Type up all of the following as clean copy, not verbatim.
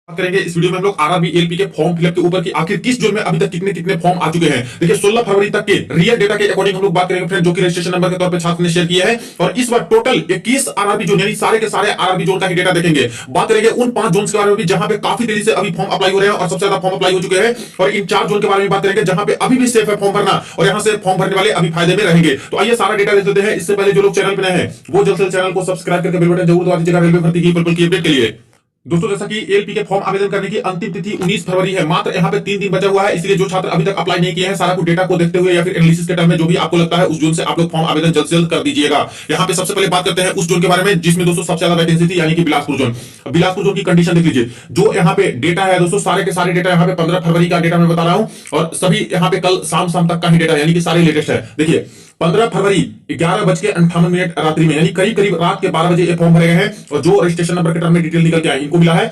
बात करेंगे इस वीडियो में हम लोग आरआरबी एलपी के फॉर्म फिलअप के ऊपर कि आखिर किस जोन में अभी तक कितने कितने फॉर्म आ चुके हैं। देखिए 16 फरवरी तक के रियल डेटा के अकॉर्डिंग हम लोग बात करेंगे फ्रेंड, जो कि रजिस्ट्रेशन नंबर के तौर पे छात्र ने शेयर किया है। और इस बार टोटल 21 आरआरबी जोन यानी सारे के सारे आरआरबी जोन का ही डेटा देखेंगे। बात करेंगे उन 5 जोन के बारे में भी जहां पे काफी तेजी से अभी फॉर्म अप्लाई हो रहे हैं और सबसे ज्यादा फॉर्म अप्लाई हो चुके हैं। और इन 4 जोन के बारे में बात करेंगे जहां पे अभी भी सेफ है फॉर्म भरना और यहां से फॉर्म भरने वाले अभी फायदे में रहेंगे। तो आइए सारा डेटा देख लेते हैं। इससे पहले जो लोग चैनल पे नए हैं वो जल्द से चैनल को सब्सक्राइब करके बेल बटन जरूर दबा दीजिएगा रेलवे भर्ती की पल-पल की अपडेट के लिए। दोस्तों जैसा कि एलपी के फॉर्म आवेदन करने की अंतिम तिथि 19 फरवरी है। मात्र यहां पे 3 दिन बचा हुआ है, इसलिए जो छात्र अभी तक अप्लाई नहीं किए हैं सारा कुछ डेटा को देखते हुए या फिर एनालिसिस के टाइम में जो भी आपको लगता है उस जोन से आप लोग फॉर्म आवेदन जल्द से जल्द कर दीजिएगा। यहां पे सबसे पहले बात करते हैं उस जोन के बारे में जिसमें दोस्तों सबसे ज्यादा वैकेंसी थी, यानी कि बिलासपुर जोन। बिलासपुर जोन की कंडीशन देख लीजिए। जो यहाँ पे डेटा है दोस्तों, सारे के सारे डेटा यहाँ पे 15 फरवरी का डेटा मैं बता रहा हूं और सभी यहाँ पे कल शाम तक का ही डेटा यानी कि सारे लेटेस्ट है। देखिए 15 फरवरी 11:58 रात्रि में यानी करीब करीब रात के 12 बजे ये फॉर्म भरे गए हैं। और जो रजिस्ट्रेशन नंबर के टर्म में डिटेल निकल के आए इनको मिला है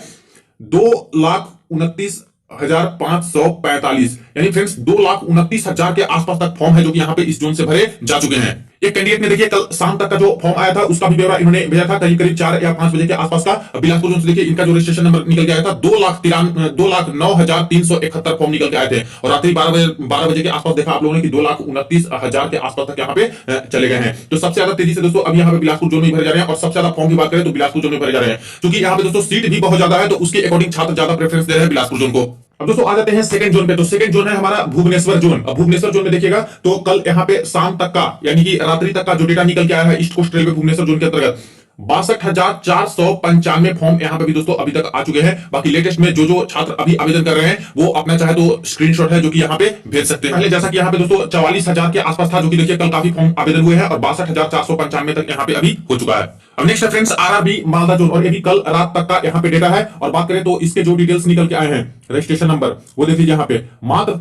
2,29,545 यानी फ्रेंड्स 2,29,000 के आसपास तक फॉर्म है जो कि यहाँ पे इस जोन से भरे जा चुके हैं। एक कैंडिडेट ने देखिए कल शाम तक का जो फॉर्म आया था उसका भी ब्यौरा इन्होंने भेजा था करीब करीब 4 या 5 बजे के आसपास का। बिलासपुर जोन से देखिए इनका जो रजिस्ट्रेशन नंबर निकल के आया था 2,09,371 फॉर्म निकल के आए थे और रात्रि 12 बजे के आसपास देखा आप लोगों ने कि 2,29,000 के आसपास तक यहाँ पे चले गए हैं। तो सबसे ज्यादा तेजी से दोस्तों अब यहाँ पे बिलासपुर जोन में भरे जा रहे हैं और सबसे ज्यादा फॉर्म की बात करें तो बिलासपुर जोन में भरे जा रहे हैं क्योंकि यहाँ पे दोस्तों सीट भी बहुत ज्यादा है तो उसके अकॉर्डिंग छात्र ज्यादा प्रेफरेंस दे रहे हैं बिलासपुर जोन को। अब दोस्तों आ जाते हैं सेकंड जोन पे। तो सेकंड जोन है हमारा भुवनेश्वर जोन। अब भुवनेश्वर जोन में देखिएगा तो कल यहाँ पे शाम तक का यानी कि रात्रि तक का जो डेटा निकल के आया है East Coast Railway Bhubaneswar zone के अंतर्गत 62,495 फॉर्म यहाँ पे भी दोस्तों अभी तक आ चुके हैं। बाकी लेटेस्ट में जो छात्र अभी आवेदन कर रहे हैं वो अपना चाहे तो स्क्रीनशॉट है जो कि यहाँ पे भेज सकते हैं। पहले जैसा कि यहाँ पे दोस्तों 44,000 के आसपास था जो कि देखिए कल काफी फॉर्म आवेदन हुए हैं और 62,495 तक यहाँ पे अभी हो चुका है। अब नेक्स्ट है फ्रेंड्स आरआरबी मालदा जोन और ये भी कल रात तक का यहाँ पे डेटा है। और बात करें तो इसके जो डिटेल्स निकल के आए हैं रजिस्ट्रेशन नंबर वो देख लीजिए यहाँ पे मात्र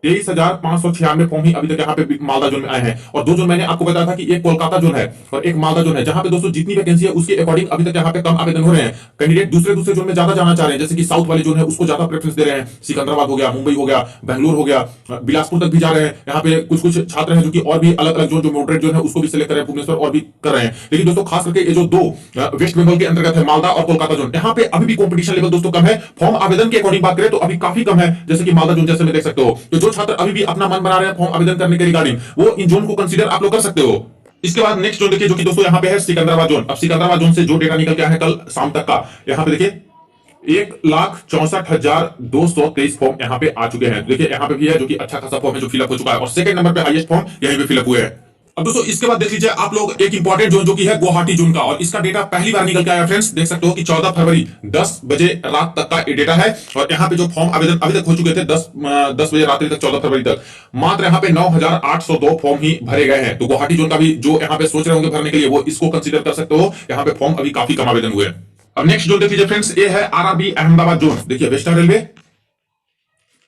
23,596 फॉर्म ही अभी तक यहाँ पे मालदा जोन में आए हैं। और 2 जोन मैंने आपको बताया था कि एक कोलकाता जोन है और एक मालदा जोन है जहां पे दोस्तों जितनी वैकेंसी है उसके अकॉर्डिंग अभी तक यहाँ पे कम आवेदन हो रहे हैं। कैंडिडेट दूसरे जोन में ज्यादा जाना चाह रहे हैं, जैसे कि साउथ वाले जोन है उसको ज्यादा प्रेफरेंस दे रहे हैं। सिकंदराबाद हो गया, मुंबई हो गया, बेंगलुरु हो गया, बिलासपुर तक भी जा रहे हैं। यहाँ पे कुछ छात्र हैं जो कि और भी अलग अलग जोन जो मॉडरेट जोन है उसको भी सिलेक्ट कर रहे हैं, भुवनेश्वर और भी कर रहे हैं। लेकिन दोस्तों खास करके ये जो 2 वेस्ट बंगाल के अंतर्गत है मालदा और कोलकाता जोन, यहाँ पे अभी भी कॉम्पिटिशन लेवल दोस्तों कम है। फॉर्म आवेदन के अकॉर्डिंग बात करें तो अभी काफी कम है, जैसे कि मालदा जोन जैसे में देख सकते हो। तो जो छात्र अभी भी अपना मन बना रहे हैं फॉर्म आवेदन करने के रिगार्डिंग वो इन जोन को कंसीडर आप लोग कर सकते हो। इसके बाद नेक्स्ट जोन देखिए जो कि दोस्तों यहाँ पे है सिकंदराबाद जोन। अब सिकंदराबाद जोन से जो डेटा निकल के आया है कल शाम तक का यहाँ पे देखिए 1,64,223 फॉर्म यहाँ पे आ चुके हैं। देखिए यहाँ पे भी है जो कि अच्छा खासा फॉर्म है जो फिलअप हो चुका है और सेकंड नंबर पे हाईएस्ट फॉर्म यहीं पे फिलअप हुए हैं। अब दोस्तों इसके बाद देख लीजिए आप लोग एक इंपॉर्टेंट जोन जो कि है गुवाहाटी जोन का और इसका डेटा पहली बार निकल के आया फ्रेंड्स। देख सकते हो कि 14 फरवरी 10 बजे रात तक का ये डेटा है और यहाँ पे जो फॉर्म आवेदन अभी तक हो चुके थे 10 बजे रात्रि तक 14 फरवरी तक मात्र यहाँ पे 9,802 फॉर्म ही भरे गए हैं। तो गुवाहाटी जोन का भी जो यहाँ पे सोच रहे होंगे भरने के लिए वो इसको कंसीडर कर सकते हो, यहाँ पे फॉर्म अभी काफी कम आवेदन हुए। अब नेक्स्ट जोन देख लीजिए फ्रेंड्स, ये है आरआरबी अहमदाबाद जोन। देखिए वेस्टर्न रेलवे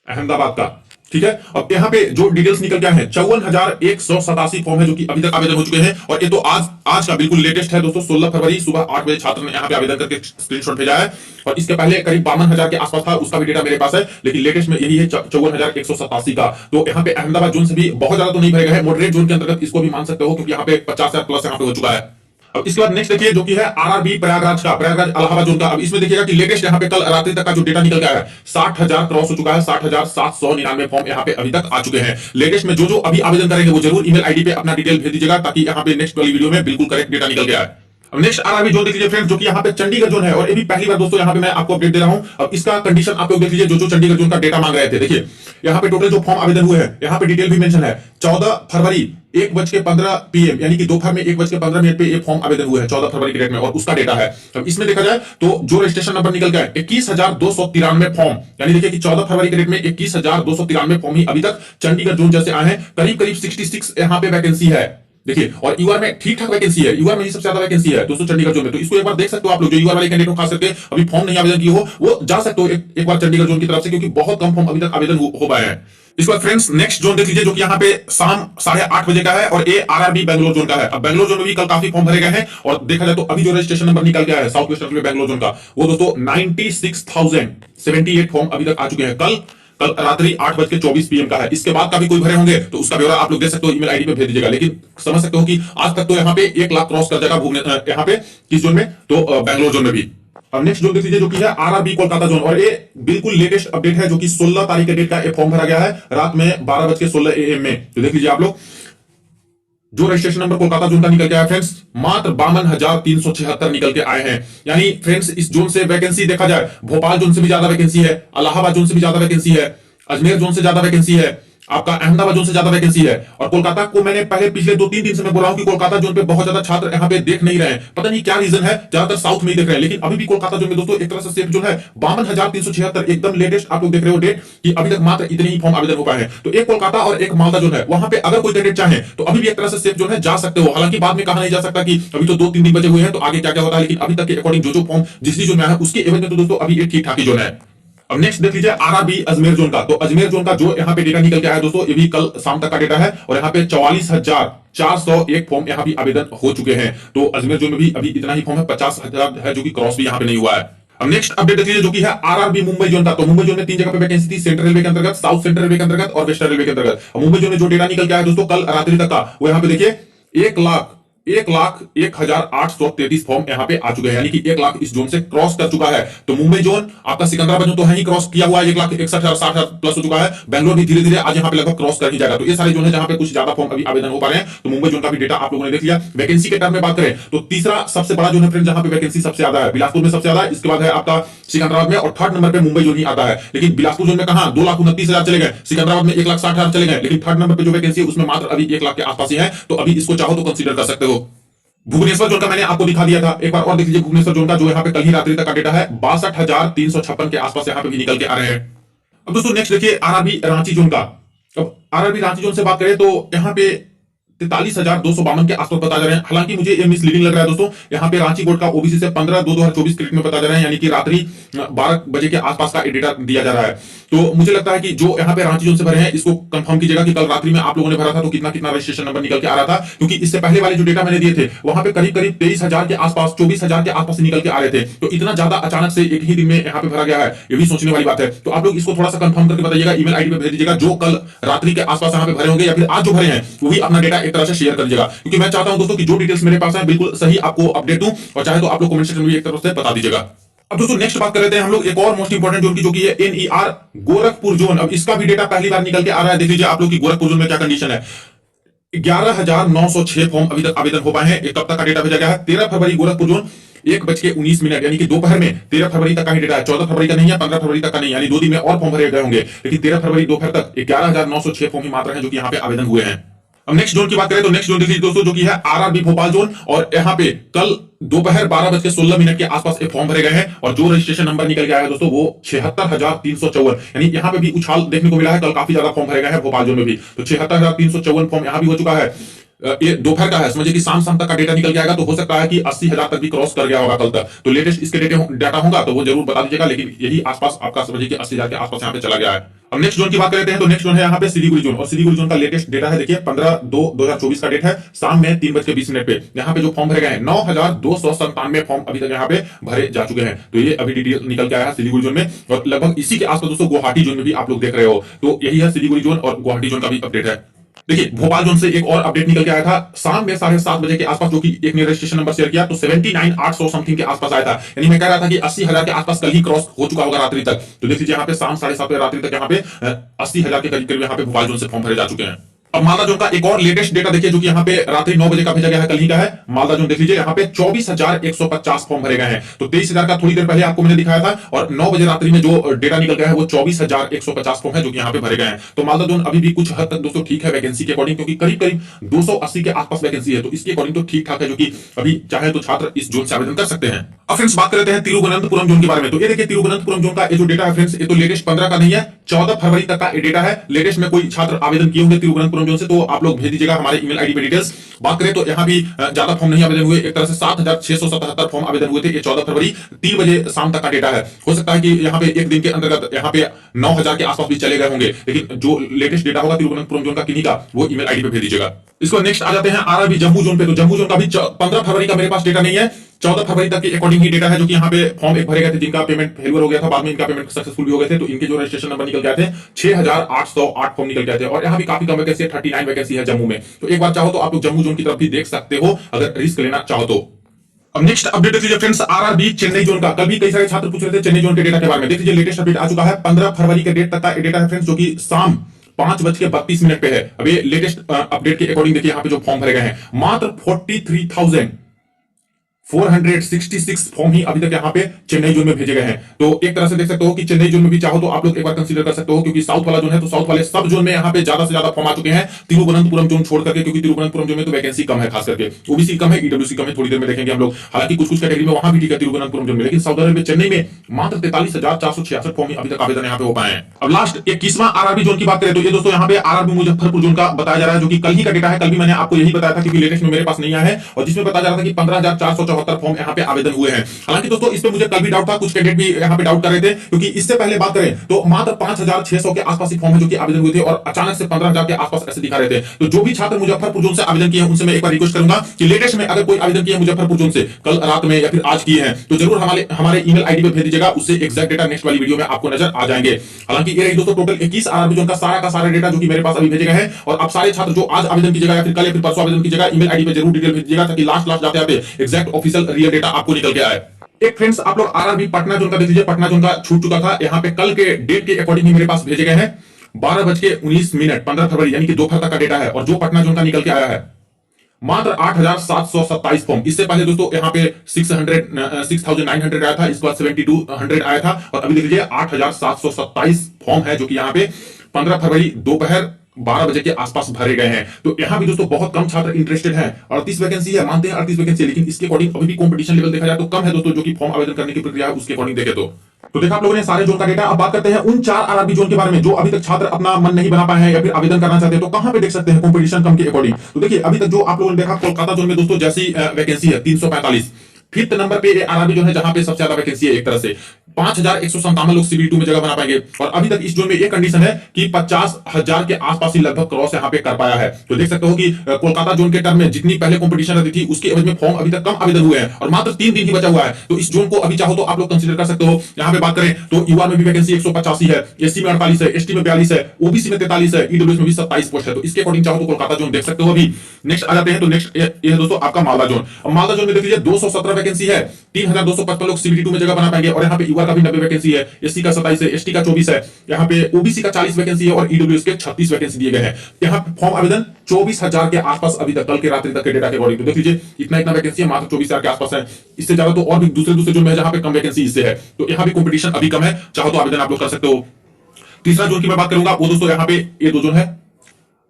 अहमदाबाद का, ठीक है। अब यहाँ पे जो डिटेल्स निकल के आए हैं 54,187 फॉर्म है जो कि अभी तक आवेदन हो चुके हैं और ये तो आज का बिल्कुल लेटेस्ट है दोस्तों। 16 फरवरी सुबह 8 बजे छात्र ने यहाँ पे आवेदन करके स्क्रीनशॉट भेजा है और इसके पहले करीब 52,000 के आसपास था, उसका भी डेटा मेरे पास है। लेकिन लेटेस्ट में यही है 54,187 का। तो यहाँ पे अहमदाबाद जोन से भी बहुत ज्यादा तो नहीं भरे गए हैं, मॉडरेट जोन के अंतर्गत इसको भी मान सकते हो क्योंकि यहाँ पे 50,000 प्लस यहाँ पे हो चुका है। अब इसके बाद नेक्स्ट देखिए जो कि है आरआरबी प्रयागराज का, प्रयागराज इलाहाबाद जोन का। अब इसमें देखिएगा कि लेटेस्ट यहाँ पे कल रात्रि तक का जो डेटा निकल के आया है 60,000 क्रॉस हो चुका है। 60,799 फॉर्म यहाँ पे अभी तक आ चुके हैं। लेटेस्ट में जो अभी आवेदन करेंगे वो जरूर ईमेल आईडी पे अपना डिटेल भेज दीजिएगा ताकि यहाँ पे नेक्स्ट वाली वीडियो में बिल्कुल करेक्ट डेटा निकल के आए। अब नेक्स्ट आरआरबी जोन देख लीजिए फ्रेंड्स जो कि यहाँ पे चंडीगढ़ जोन है और ये भी पहली बार दोस्तों यहाँ पे मैं आपको अपडेट दे रहा हूँ। अब इसका कंडीशन आप लोग देख लीजिए, जो चंडीगढ़ जोन का डेटा मांग रहे थे। देखिए यहाँ पे टोटल जो फॉर्म आवेदन हुए हैं यहाँ पे डिटेल भी मेंशन है। 14 फरवरी 1:15 PM यानी कि दोपहर में 1:15 पे ये फॉर्म आवेदन हुए हैं 14 फरवरी के डेट में और उसका डेटा है। अब इसमें देखा जाए तो जो रजिस्ट्रेशन नंबर निकल गया 21,293 फॉर्म, यानी देखिए कि 14 फरवरी के डेट में 21,293 फॉर्म ही अभी तक चंडीगढ़ जोन जैसे आए हैं। करीब 66 यहाँ पे वैकेंसी है देखिए और यूआर में ठीक ठाक वैकेंसी है, यूआर में ही सबसे ज्यादा वैकेंसी है दोस्तों चंडीगढ़ जोन में। तो इसको एक बार देख सकते हो आप लोग, जो यूआर वाले कैंडिडेट हो खास करके अभी फॉर्म नहीं आवेदन किए हो वो जा सकते हो एक बार चंडीगढ़ जोन की तरफ से, क्योंकि बहुत कम फॉर्म अभी तक आवेदन हो पाए हैं। इसके बाद फ्रेंड्स नेक्स्ट जोन देख लीजिए जो कि यहाँ पे शाम 8:30 बजे का है और ये आरआरबी बेंगलोर जोन का है। अब बेंगलोर जोन में भी कल काफी फॉर्म भरे गए हैं और देखा जाए तो अभी जो रजिस्ट्रेशन नंबर निकल गया है south western railway Bangalore zone का वो दोस्तों 96,078 फॉर्म अभी तक आ चुके हैं। कल रात्रि 8:24 PM का है। इसके बाद का भी कोई भरे होंगे तो उसका ब्यौरा आप लोग दे सकते हो, ईमेल आईडी पे भेज दीजिएगा। लेकिन समझ सकते हो कि आज तक तो यहाँ पे 1 लाख क्रॉस कर जाएगा यहाँ पे किस जोन में, तो बेंगलोर जोन में भी। अब नेक्स्ट जोन देख लीजिए जो कि है आरआरबी कोलकाता जोन, और ये बिल्कुल लेटेस्ट अपडेट है जो कि 16 तारीख के डेट का फॉर्म भरा गया है रात में 12:16 AM में। तो देख लीजिए आप लोग, जो रजिस्ट्रेशन नंबर कोलकाता जोन का निकल के आया फ्रेंड्स, मात्र 52,376 निकल के आए हैं। यानी फ्रेंड्स इस जोन से वैकेंसी देखा जाए, भोपाल जोन से भी ज्यादा वैकेंसी है, इलाहाबाद जोन से भी ज्यादा वैकेंसी है, अजमेर जोन से ज्यादा वैकेंसी है, आपका अहमदाबाद जोन से ज्यादा वैकेंसी है। और कोलकाता को मैंने पहले पिछले 2-3 दिन से मैं बोल रहा हूं कि कोलकाता जोन पे बहुत ज्यादा छात्र यहाँ पे देख नहीं रहे हैं, पता नहीं क्या रीजन है, ज्यादातर साउथ में ही देख रहे हैं। लेकिन अभी भी कोलकाता जोन में दोस्तों एक तरह से सेफ जोन है, 52,376 एकदम लेटेस्ट आप लोग देख रहे हो डेट कि अभी तक मात्र इतने ही फॉर्म आवेदन हो पाए हैं। तो एक कोलकाता और एक मालदा जोन है, वहां पे अगर कोई कैंडिडेट चाहे तो अभी भी एक तरह से सेफ जोन है, जा सकते हो। हालांकि बाद में कहा नहीं जा सकता कि अभी तो 2-3 दिन बचे हुए हैं तो आगे क्या क्या होता है, लेकिन अभी तक के अकॉर्डिंग जो फॉर्म जिस जोन में है उसके एवज में तो दोस्तों अभी एक ठीक ठाक ही जोन है। अब नेक्स्ट देख लीजिए आरआरबी अजमेर जोन का। तो अजमेर जोन का जो यहाँ पे डेटा निकल के आया दोस्तों, ये भी कल शाम तक का डेटा है, और यहाँ पे 44,401 फॉर्म यहाँ भी आवेदन हो चुके हैं। तो अजमेर जोन में भी अभी इतना ही फॉर्म है, 50,000 है जो कि क्रॉस भी यहाँ पे नहीं हुआ है। अब नेक्स्ट अपडेट देख लीजिए जो कि है आरआरबी मुंबई जोन का। तो मुंबई जोन में 3 जगह पे वैकेंसी थी, सेंट्रल रेलवे के अंतर्गत, साउथ सेंट्रल रेलवे के अंतर्गत और वेस्टर्न रेलवे के अंतर्गत। मुंबई जोन में जो डेटा निकल के आया दोस्तों कल रात्रि तक का, वो यहाँ पे देखिए 1,01,833 फॉर्म यहाँ पे आ चुके हैं, यानी कि 1 लाख इस जोन से क्रॉस कर चुका है। तो मुंबई जोन आपका सिकंदराबाद जोन तो है ही क्रॉस किया हुआ है, 1,61,60,000 प्लस हो चुका है। बेंगलोर भी धीरे धीरे आज यहाँ पे लगभग क्रॉस कर ही जाएगा। तो ये सारे जोन है जहां पे कुछ ज्यादा फॉर्म अभी आवेदन हो पा रहे हैं। तो मुंबई जोन का भी डेटा आप लोगों ने देख लिया। वैकेंसी के टर्म में बात करें तो तीसरा सबसे बड़ा जोन है फ्रेंड, जहां पे वैकेंसी सबसे ज्यादा है, बिलासपुर में सबसे ज्यादा है, इसके बाद है आपका सिकंदराबाद में, और थर्ड नंबर पे मुंबई जोन ही आता है। लेकिन बिलासपुर जोन में कहां 2,29,000 चले गए, सिकंदराबाद में 1,60,000 चले गए, लेकिन थर्ड नंबर पे जो वैकेंसी है उसमें मात्र अभी 1 लाख के आसपास ही है। तो अभी इसको चाहो तो कंसीडर कर सकते हो। भुवनेश्वर जोन का मैंने आपको दिखा दिया था, एक बार और देख लीजिए भुवनेश्वर जोन का, जो यहाँ पे कल ही रात्रि तक का डेटा है 62,356 के आसपास यहाँ पे भी निकल के आ रहे हैं। अब दोस्तों नेक्स्ट देखिए आरआरबी रांची जोन का। अब आरआरबी रांची जोन से बात करें तो यहाँ पे 43,252 के आसपास बता जा रहे हैं। हालांकि मुझे ये मिसलीडिंग लग रहा है दोस्तों, यहाँ पे रांची बोर्ड का ओबीसी से 15/2/2024 क्रेडिट में बता जा रहे हैं, यानी कि रात्रि 12 बजे के आसपास का डेटा दिया जा रहा है। तो मुझे लगता है कि जो यहाँ पे रांची जोन से भरे हैं इसको कंफर्म कीजिएगा कि कल रात्रि में आप लोगों ने भरा था तो कितना कितना रजिस्ट्रेशन नंबर निकल के आ रहा था, क्योंकि इससे पहले वाले जो डेटा मैंने दिए थे वहां पे करीब करीब 23,000 के आसपास, 24,000 के आसपास निकल के आ रहे थे। तो इतना ज्यादा अचानक से एक ही दिन में यहाँ पे भरा गया है, ये भी सोचने वाली बात है। तो आप लोग इसको थोड़ा सा कंफर्म करके बताइएगा, ईमेल आईडी पे भेज दीजिएगा जो कल रात्रि के आसपास यहाँ पे भरे होंगे, या फिर आज जो भरे हैं वो भी अपना डेटा एक तरह से शेयर कर दीजिएगा, क्योंकि मैं चाहता हूं दोस्तों कि जो डिटेल्स मेरे पास है बिल्कुल सही आपको अपडेट दूं, और चाहे तो आप लोग कमेंट सेक्शन में भी एक तरफ से बता दीजिएगा। अब दोस्तों नेक्स्ट बात कर लेते हैं हम लोग एक और मोस्ट इंपोर्टेंट जोन की, जो कि है एनईआर गोरखपुर जोन। अब इसका भी डेटा पहली बार निकल के आ रहा है। देख लीजिए आप लोग की गोरखपुर जोन में क्या कंडीशन है। 11,906 फॉर्म अभी तक आवेदन हो पाए हैं। एक कब तक का डेटा भेजा गया है, 13 फरवरी गोरखपुर जोन 1:19 यानी कि दोपहर में 13 फरवरी तक का ही डेटा है, 14 फरवरी का नहीं है, 15 फरवरी तक का नहीं, यानी 2 दिन में और फॉर्म भरे गए होंगे। लेकिन 13 फरवरी दोपहर तक 11,906 फॉर्म ही मात्र है जो कि यहाँ पे आवेदन हुए हैं। अब नेक्स्ट जोन की बात करें तो नेक्स्ट जोन देखिए दोस्तों जो कि है आरआरबी भोपाल जोन, और यहाँ पे कल दोपहर 12:16 के आसपास एक फॉर्म भरे गए हैं, और जो रजिस्ट्रेशन नंबर निकल के आया है दोस्तों वो 76,354, यानी यहाँ पे भी उछाल देखने को मिला है। कल काफी ज्यादा फॉर्म भरे गए हैं भोपाल जोन में भी। तो 76,354 फॉर्म यहाँ भी हो चुका है। ये दोपहर का है, समझिए कि शाम तक का डेटा निकल के आएगा, तो हो सकता है कि 80,000 तक भी क्रॉस कर गया होगा कल तक। तो लेटेस्ट इसके डाटा होगा तो वो जरूर बता दीजिएगा, लेकिन यही आसपास आपका समझिए कि 80,000 के आसपास यहाँ पे चला गया है। अब नेक्स्ट जोन की बात करते हैं तो नेक्स्ट जोन है यहाँ पे सिलीगुड़ी जोन, और सिलीगुड़ी जोन का लेटेस्ट डेटा है, देखिए 15/2/2024 का डेट है, शाम में 3:20 पे यहाँ पे जो फॉर्म भरे गए हैं 9,297 फॉर्म अभी तक यहाँ पे भरे जा चुके हैं। तो ये अभी डिटेल निकल के आया है सिलीगुड़ी जोन में, और लगभग इसी के आसपास दोस्तों गुवाहाटी जोन में भी आप लोग देख रहे हो। तो यही है सिलीगुड़ी जोन और गुवाहाटी जोन का भी अपडेट है। देखिए भोपाल जोन से एक और अपडेट निकल के आया था शाम में 7:30 बजे के आसपास, जो कि एक ने रजिस्ट्रेशन नंबर शेयर किया, तो 79,800 समथिंग के आसपास आया था। यानी मैं कह रहा था कि 80,000 के आसपास कल ही क्रॉस हो चुका होगा रात्रि तक। तो देख लीजिए यहाँ पे शाम 7:30 बजे रात्रि तक यहाँ पे 80,000 के करीब यहाँ पे भोपाल जोन से फॉर्म भरे जा चुके हैं। अब मालदा जोन का एक और लेटेस्ट डेटा देखिए, जो कि यहाँ पे रात्रि 9 बजे का भेजा गया है, कल ही का है। मालदा जोन देख लीजिए, यहाँ पे 24,150 फॉर्म भरे गए हैं। तो 23,000 का थोड़ी देर पहले आपको मैंने दिखाया था, और 9 बजे रात्रि में जो डेटा निकल गया है वो 24,150 फॉर्म है जो कि यहाँ पे भरे गए हैं। तो मालदा जोन अभी भी कुछ हद तक दोस्तों ठीक है वैकेंसी के अकॉर्डिंग, क्योंकि करीब करीब 280 के आसपास वैकेंसी है। तो इसके अकॉर्डिंग तो ठीक ठाक है, जो कि अभी चाहे तो छात्र इस जोन से आवेदन कर सकते हैं। अब फ्रेंड्स बात करते हैं तिरुवनंतपुरम जोन के बारे में। तो ये देखिए तिरुवनंतपुरम जोन का ये जो डेटा है फ्रेंड्स, ये तो लेटेस्ट 15 का नहीं है, 14 फरवरी तक का डेटा है। लेटेस्ट में कोई छात्र आवेदन किए होंगे तिरुवनंतपुरम जोन से तो आप लोग भेज दीजिएगा हमारे ईमेल आईडी पे डिटेल्स। बात करें तो यहाँ भी ज्यादा फॉर्म नहीं आवेदन हुए, एक तरह से 7,677 फॉर्म आवेदन हुए थे। ये 14 फरवरी 3 बजे शाम तक का डेटा है। हो सकता है कि यहाँ पे एक दिन के अंतर्गत यहाँ पे 9,000 के आसपास भी चले गए होंगे, लेकिन जो लेटेस्ट डेटा होगा तिरुवनंतपुरम जोन का किन्हीं का, वो ईमेल आईडी पे भेज दीजिएगा। इसको नेक्स्ट आ जाते हैं आरआरबी जम्मू जोन पे। तो जम्मू जोन का भी 15 फरवरी का मेरे पास डेटा नहीं है, 14 फरवरी तक के अकॉर्डिंग ही डेटा है, जो कि यहाँ पे फॉर्म एक भरे गए थे जिनका पेमेंट फेलियर हो गया था, बाद में इनका पेमेंट सक्सेसफुल भी हो गए थे। तो इनके जो रजिस्ट्रेशन नंबर निकल गए थे 6,808 फॉर्म निकल गए थे, और यहाँ भी काफी कम वैकेंसी है, 39 वैकेंसी है जम्मू में। तो एक बार चाहो तो आप लोग जम्मू जोन की तरफ भी देख सकते हो अगर रिस्क लेना चाहो तो। अब नेक्स्ट अपडेट देख लीजिए फ्रेंड्स, आरआरबी चेन्नई जोन का। कल भी कई सारे छात्र पूछ रहे थे चेन्नई जोन के डेटा के बारे में। देख लीजिए लेटेस्ट अपडेट आ चुका है, 15 फरवरी के डेट तक का डेटा है फ्रेंड्स, जो कि शाम 5:32 पे है। अब ये लेटेस्ट अपडेट के अकॉर्डिंग देखिए यहाँ पे जो फॉर्म भरे गए हैं, मात्र 43,466 फॉर्म ही अभी तक यहाँ पे चेन्नई जोन में भेजे गए हैं। तो एक तरह से देख सकते हो कि चेन्नई जोन में भी चाहो तो आप लोग एक बार कंसीडर कर सकते हो, क्योंकि साउथ वाला जोन है तो साउथ वाले सब जोन में यहाँ पे ज्यादा से ज्यादा फॉर्म आ चुके हैं, तिरुवनंतपुरम जोन छोड़ करके, क्योंकि तिरुवनंतपुरम जोन में तो वैकेंसी कम है, खास करके ओबीसी कम है, ईडब्ल्यूसी कम है, थोड़ी देर में देखेंगे हम लोग। हालांकि कुछ कैटेगरी में वहां भी ठीक है तिरुवनंतपुरम जोन में, लेकिन साउदर्न में चेन्नई में मात्र 43,466 फॉर्म ही अभी तक आवेदन यहाँ पे हो पाए हैं। अब लास्ट 21वां आरआरबी जोन की बात करें तो ये दोस्तों यहाँ पे आरआरबी मुजफ्फरपुर जोन का बताया जा रहा है, जो कि कल ही का डेटा है। कल भी मैंने आपको यही बताया था, क्योंकि लेटेस्ट में मेरे पास नहीं आया है, और जिसमें बताया जा रहा था कि 15,474 फॉर्म यहाँ पे आवेदन हुए हैं। हालांकि दोस्तों इस पे मुझे कल भी डाउट था, कुछ कैंडिडेट भी यहाँ पे डाउट कर रहे थे, क्योंकि इससे पहले बात करें तो मात्र 5,600 के आसपास ही फॉर्म है जो कि आवेदन हुए थे, और अचानक से 15,000 के आसपास ऐसे दिखा रहे थे। तो जो भी छात्र मुजफ्फरपुर जोन से आवेदन किए हैं उनसे मैं एक बार रिक्वेस्ट करूंगा कि लेटेस्ट में अगर कोई आवेदन किया है मुजफ्फरपुर जोन से कल रात में या फिर आज किए हैं, तो जरूर हमारे ईमेल आईडी पे भेज दीजिएगा, उससे एग्जैक्ट डेटा नेक्स्ट वाली वीडियो में आपको नजर आ जाएंगे। हालांकि ये रही दोस्तों टोटल 21 आरआरबी जोन का सारा डेटा जो कि मेरे पास अभी भेजे गए हैं, और आप सारे छात्र जो आज आवेदन कीजिएगा या फिर कल या फिर परसों आवेदन कीजिएगा, ईमेल आईडी पे जरूर डिटेल भेज दीजिएगा, ताकि लास्ट जाते आते एग्जैक्ट ऑफिशियल रियल डेटा आपको निकल के आए। एक फ्रेंड्स आप लोग आरआरबी पटना जोन का देख लीजिए, पटना जोन का छूट चुका था, यहाँ पे कल के डेट के अकॉर्डिंग ही मेरे पास भेजे गए हैं 12:19 15 फरवरी, यानी कि दोपहर तक का डेटा है, और जो पटना जोन का निकल के आया है मात्र 8,727 फॉर्म। इससे पहले दोस्तों यहाँ पे 6,900 आया था, इसके बाद 7,200 आया था, और अभी देख लीजिए 8,727 फॉर्म है जो कि यहाँ पे 15 फरवरी दोपहर 12 बजे के आसपास भरे गए हैं। तो यहाँ भी दोस्तों बहुत कम छात्र इंटरेस्टेड हैं। 38 वैकेंसी है, मानते हैं 38 वैकेंसी है, लेकिन इसके अकॉर्डिंग अभी भी कंपटीशन लेवल देखा जाए तो कम है दोस्तों, जो कि फॉर्म आवेदन करने की प्रक्रिया है उसके अकॉर्डिंग देखे तो देखा आप लोगों ने सारे जोन का डेटा। अब बात करते हैं उन 4 आरआरबी जोन के बारे में जो अभी तक छात्र अपना मन नहीं बना पाए हैं या फिर आवेदन करना चाहते हैं, तो कहां पे देख सकते हैं कंपटीशन कम के अकॉर्डिंग। तो देखिए अभी तक जो आप लोगों ने देखा कोलकाता जोन में दोस्तों जैसी वैकेंसी है 345, फिफ्थ नंबर पे आरआरबी जोन है जहां पे सबसे ज्यादा वैकेंसी है। एक तरह से 5,157 लोग सीबी2 में जगह बना पाएंगे, और अभी तक इस जोन में एक कंडीशन है कि 50,000 के आसपास ही लगभग क्रॉस यहाँ पे कर पाया है। तो देख सकते हो कि कोलकाता जोन के टर्म में जितनी पहले कंपटीशन रहती थी उसके एवज में फॉर्म अभी तक कम आवेदन हुए हैं, और मात्र 3 दिन ही बचा हुआ है। तो इस जोन को अभी चाहो तो आप लोग कंसीडर कर सकते हो। यहाँ पे बात करें तो यूआर में भी वैकेंसी 185 है, एससी में 48 है, एसटी में 42 है, ओबीसी में 43 है, ईडब्ल्यूएस में भी 27 पोस्ट है। तो इसके अकॉर्डिंग चाहो तो कोलकाता जोन देख सकते हो। अभी नेक्स्ट आ जाते हैं, तो नेक्स्ट ये दोस्तों आपका मालदा जोन। अब मालदा जोन में देख लीजिए 217 वैकेंसी है, 3,255 लोग सीबी2 में जगह बना पाएंगे, और यहाँ पे यूआर का भी 90 वैकेंसी है, एससी का 27 है, एसटी का 24 है, यहाँ पे ओबीसी का 40 वैकेंसी है, और ईडब्ल्यूएस के 36 वैकेंसी दिए गए हैं। यहाँ फॉर्म आवेदन 24,000 के आसपास अभी तक कल के रात्रि तक के डेटा के अकॉर्डिंग। तो देख लीजिए इतना वैकेंसी है, मात्र 24,000 के आसपास है। इससे ज्यादा तो और भी दूसरे जोन में है जहां पे कम वैकेंसी इससे है। तो यहाँ भी कंपटीशन अभी कम है, चाहो तो आवेदन आप लोग कर सकते हो। तीसरा जोन की मैं बात करूंगा वो दोस्तों यहाँ पे ये 2 जोन है,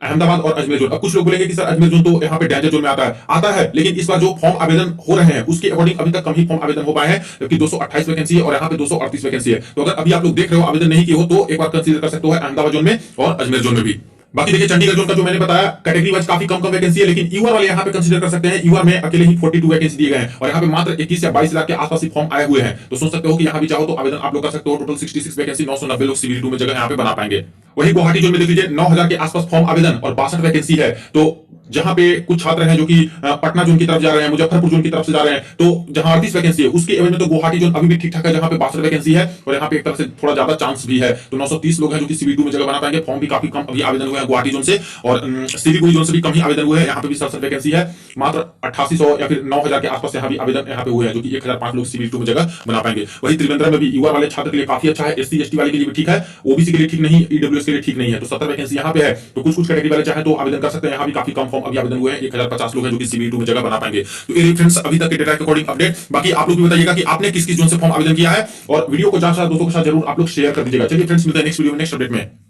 अहमदाबाद और अजमेर जोन। अब कुछ लोग बोलेंगे कि सर अजमेर जोन तो यहाँ पे डेंजर जोन में आता है, लेकिन इस बार जो फॉर्म आवेदन हो रहे हैं उसके अकॉर्डिंग अभी तक कम ही फॉर्म आवेदन हो पाए हैं, जबकि 228 वैकेंसी है और यहाँ पे 238 वैकेंसी है। तो अगर अभी आप लोग देख रहे हो आवेदन नहीं किए हो तो एक बार कंसीडर कर सकते हो अहमदाबाद जोन में और अजमेर जोन में भी। बाकी देखिए चंडीगढ़ जोन का जो मैंने बताया कैटेगरी वाइज काफी कम वैकेंसी है, लेकिन यूआर वाले यहाँ पे कंसीडर कर सकते हैं। यूआर में अकेले ही 42 वैकेंसी दिए गए हैं, और यहाँ पे मात्र 21 या 22 लाख के आसपास ही फॉर्म आए हुए हैं। तो सोच सकते हो कि यहाँ भी चाहो तो आवेदन आप लोग कर सकते हो। टोटल 66 वैकेंसी, 990 लोग सीबी2 में जगह यहाँ पे बना पाएंगे। वही गुवाहाटी जोन में देख लीजिए 9,000 के आसपास फॉर्म आवेदन और 62 वैकेंसी है। तो जहां पे कुछ छात्र हैं जो कि पटना जोन की तरफ जा रहे हैं, मुजफ्फरपुर जोन की तरफ से जा रहे हैं, तो जहां 38 वैकेंसी है उसके एवज में तो गुवाहाटी जोन अभी भी ठीक ठाक है जहां पे 62 वैकेंसी है, और यहाँ पे एक तरफ से थोड़ा ज्यादा चांस भी है। तो 930 लोग हैं जो कि सीबी2 में जगह बना पाएंगे। फॉर्म भी काफी कम अभी आवेदन हुए हैं गुवाहाटी जोन से, और सिलीगुड़ी जोन से भी कम ही आवेदन हुए हैं। यहाँ पे भी 67 वैकेंसी है, मात्र 8800 या फिर 9,000 के आसपास यहाँ भी आवेदन यहाँ पे हुए हैं, जो कि 1,005 लोग सीबी2 में जगह बना पाएंगे। वही त्रिवेंद्रम में भी यूआर वाले छात्र के लिए काफी अच्छा है, एससी एसटी वाले के लिए भी ठीक है, ओबीसी के लिए ठीक नहीं, ईडब्ल्यूएस के लिए ठीक नहीं है। तो 70 वैकेंसी यहाँ पे है। तो कुछ कैटेगरी वाले चाहे तो आवेदन कर सकते हैं। यहाँ भी काफी कम फॉर्म अभी आवेदन हुए हैं, 1,050 लोग हैं जो कि सीबी2 में जगह बना पाएंगे। तो ये फ्रेंड्स अभी तक के डेटा के अकॉर्डिंग अपडेट। बाकी आप लोग भी बताइएगा कि आपने किस जोन से फॉर्म आवेदन किया है, और वीडियो को ज्यादा दोस्तों के साथ जरूर आप लोग शेयर कर दीजिएगा। चलिए फ्रेंड्स मिलते हैं नेक्स्ट वीडियो में नेक्स्ट अपडेट में।